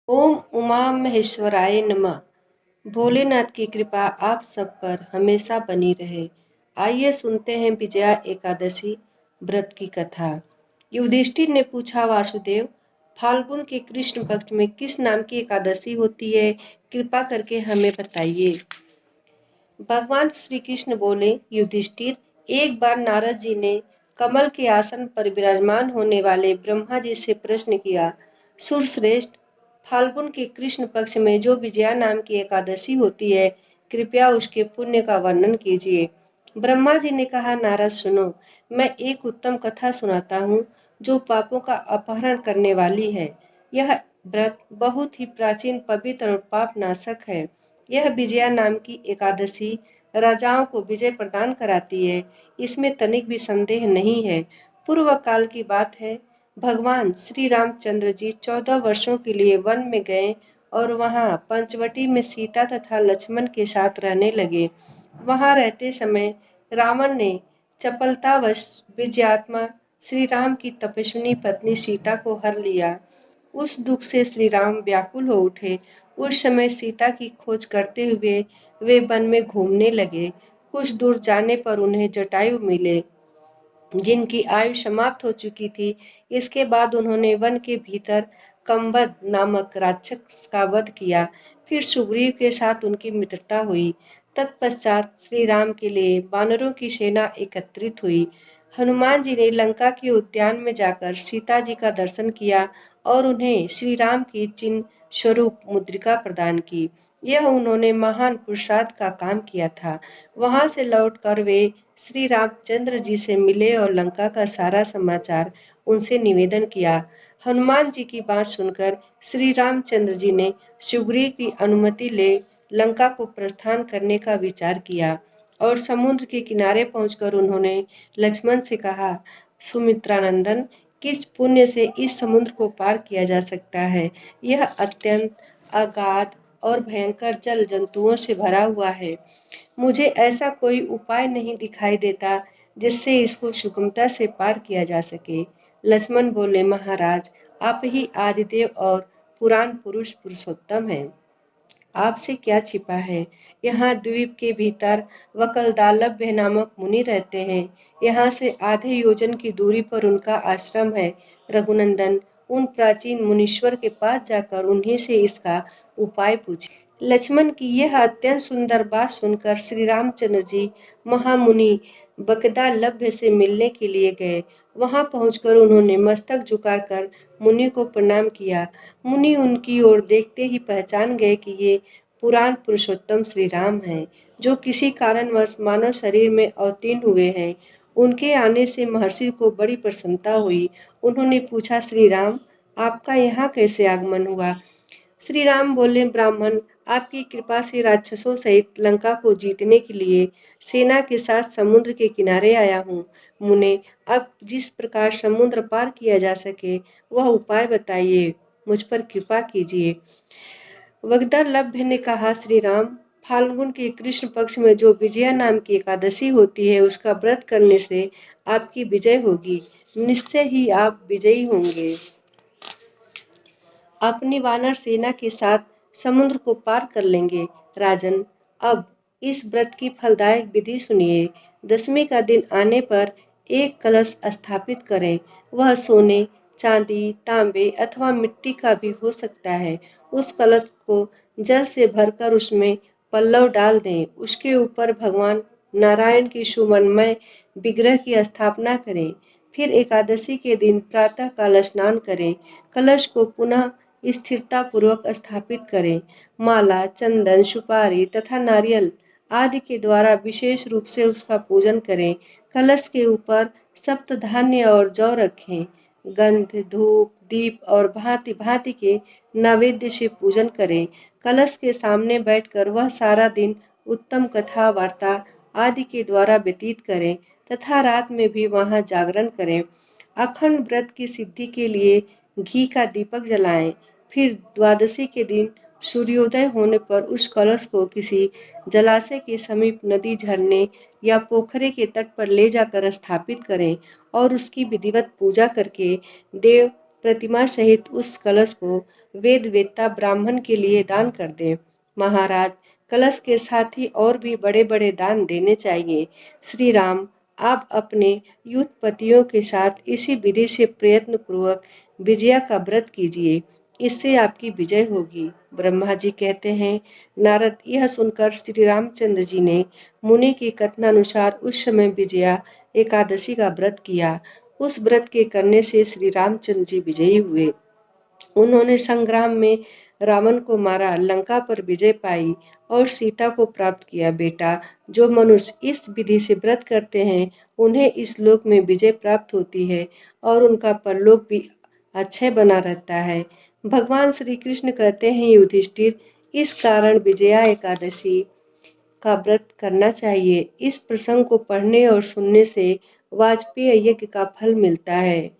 ओम उमा महेश्वराय नमः। भोलेनाथ की कृपा आप सब पर हमेशा बनी रहे। आइए सुनते हैं विजया एकादशी व्रत की कथा। युधिष्ठिर ने पूछा, वासुदेव, फाल्गुन के कृष्ण पक्ष में किस नाम की एकादशी होती है? कृपा करके हमें बताइए। भगवान श्री कृष्ण बोले, युधिष्ठिर, एक बार नारद जी ने कमल के आसन पर विराजमान होने वाले ब्रह्मा जी से प्रश्न किया, सुरश्रेष्ठ, फाल्गुन के कृष्ण पक्ष में जो विजया नाम की एकादशी होती है, कृपया उसके पुण्य का वर्णन कीजिए। ब्रह्मा जी ने कहा, नारद सुनो, मैं एक उत्तम कथा सुनाता हूँ जो पापों का अपहरण करने वाली है। यह व्रत बहुत ही प्राचीन, पवित्र और पाप नाशक है। यह विजया नाम की एकादशी राजाओं को विजय प्रदान कराती है, इसमें तनिक भी संदेह नहीं है। पूर्व काल की बात है, भगवान श्री रामचंद्र जी 14 वर्षों के लिए वन में गए और वहां पंचवटी में सीता तथा लक्ष्मण के साथ रहने लगे। वहां रहते समय रावण ने चपलतावश विजयात्मा श्री राम की तपस्विनी पत्नी सीता को हर लिया। उस दुख से श्री राम व्याकुल हो उठे। उस समय सीता की खोज करते हुए वे वन में घूमने लगे। कुछ दूर जाने पर उन्हें जटायु मिले, जिनकी आयु समाप्त हो चुकी थी। इसके बाद उन्होंने वन के भीतर कंबद नामक राक्षस का वध किया। फिर सुग्रीव के साथ उनकी मित्रता हुई। तत्पश्चात श्री राम के लिए वानरों की सेना एकत्रित हुई। हनुमान जी ने लंका के उद्यान में जाकर सीता जी का दर्शन किया और उन्हें श्री राम की चिन्ह स्वरूप मुद्रिका प्रदान की। यह उन्होंने महान पुरुषार्थ का काम किया था। वहां से लौटकर वे श्री रामचंद्र जी से मिले और लंका का सारा समाचार उनसे निवेदन किया। हनुमान जी की बात सुनकर श्री रामचंद्र जी ने सुग्रीव की अनुमति ले लंका को प्रस्थान करने का विचार किया और समुद्र के किनारे पहुंचकर उन्होंने लक्ष्मण से कहा, सुमित्रानंदन, किस पुण्य से इस समुद्र को पार किया जा सकता है? यह अत्यंत अगाध और भयंकर जल जंतुओं से भरा हुआ है। मुझे ऐसा कोई उपाय नहीं दिखाई देता जिससे इसको सुगमता से पार किया जा सके। लक्ष्मण बोले, महाराज, आप ही आदिदेव और पुराण पुरुष पुरुषोत्तम हैं। आपसे क्या छिपा है? यहाँ द्वीप के भीतर वकलदालभ्य नामक मुनि रहते हैं। यहाँ से आधे योजन की दूरी पर उनका आश्रम है। रघुनंदन, उन प्राचीन मुनीश्वर के पास जाकर उन्हीं से इसका उपाय पूछे। लक्ष्मण की यह अत्यंत सुंदर बात सुनकर श्री रामचंद्र जी महामुनि बकदालभ्य से मिलने के लिए गए। वहां पहुंचकर उन्होंने मस्तक झुकाकर मुनि को प्रणाम किया। मुनि उनकी ओर देखते ही पहचान गए कि ये पुराण पुरुषोत्तम श्री राम हैं, जो किसी कारणवश मानव शरीर में अवतीर्ण हुए हैं। उनके आने से महर्षि को बड़ी प्रसन्नता हुई। उन्होंने पूछा, श्री राम, आपका यहाँ कैसे आगमन हुआ? श्री राम बोले, ब्राह्मण, आपकी कृपा से राक्षसों सहित लंका को जीतने के लिए सेना के साथ समुद्र के किनारे आया हूँ। मुने, अब जिस प्रकार समुद्र पार किया जा सके वह उपाय बताइए, मुझ पर कृपा कीजिए। वगदलभ्य ने कहा, श्री राम, फाल्गुन के कृष्ण पक्ष में जो विजया नाम की एकादशी होती है, उसका व्रत करने से आपकी विजय होगी। निश्चय ही आप विजयी होंगे। अपनी वानर सेना के साथ समुद्र को पार कर लेंगे। राजन, अब इस व्रत की फलदायक विधि सुनिए। दशमी का दिन आने पर एक कलश स्थापित करें। वह सोने, चांदी, तांबे अथवा मिट्टी का भी हो सकता है। उस कलश को जल से भरकर उसमें पल्लव डाल दें। उसके ऊपर भगवान नारायण की सुवर्णमय विग्रह की स्थापना करें। फिर एकादशी के दिन प्रातः काल स्नान करें। कलश को पुनः स्थिरता पूर्वक स्थापित करें। माला, चंदन, सुपारी तथा नारियल आदि के द्वारा विशेष रूप से उसका पूजन करें। कलश के ऊपर सप्त धान्य और जौ रखें। गंध, धूप, दीप और भांति भांति के नैवेद्य से पूजन करें। कलश के सामने बैठकर वह सारा दिन उत्तम कथा वार्ता आदि के द्वारा व्यतीत करें तथा रात में भी वहां जागरण करें। अखंड व्रत की सिद्धि के लिए घी का दीपक जलाएं। फिर द्वादशी के दिन सूर्योदय होने पर उस कलश को किसी जलाशय के समीप, नदी, झरने या पोखरे के तट पर ले जाकर स्थापित करें और उसकी विधिवत पूजा करके देव प्रतिमा सहित उस कलश को वेद वेत्ता ब्राह्मण के लिए दान कर दें। महाराज, कलश के साथ ही और भी बड़े बड़े दान देने चाहिए। श्री राम, आप अपने युद्धपतियों के साथ इसी विधि से प्रयत्न पूर्वक विजया का व्रत कीजिए, इससे आपकी विजय होगी। ब्रह्मा जी कहते हैं, नारद, यह सुनकर श्री रामचंद्र जी ने मुनि की कथनानुसार उस समय विजया एकादशी का व्रत किया। उस व्रत के करने से श्री रामचंद्र जी विजयी हुए। उन्होंने संग्राम में रावण को मारा, लंका पर विजय पाई और सीता को प्राप्त किया। बेटा, जो मनुष्य इस विधि से व्रत करते हैं उन्हें इस लोक में विजय प्राप्त होती है और उनका परलोक भी अक्षय बना रहता है। भगवान श्री कृष्ण कहते हैं, युधिष्ठिर, इस कारण विजया एकादशी का व्रत करना चाहिए। इस प्रसंग को पढ़ने और सुनने से वाजपेयी यज्ञ का फल मिलता है।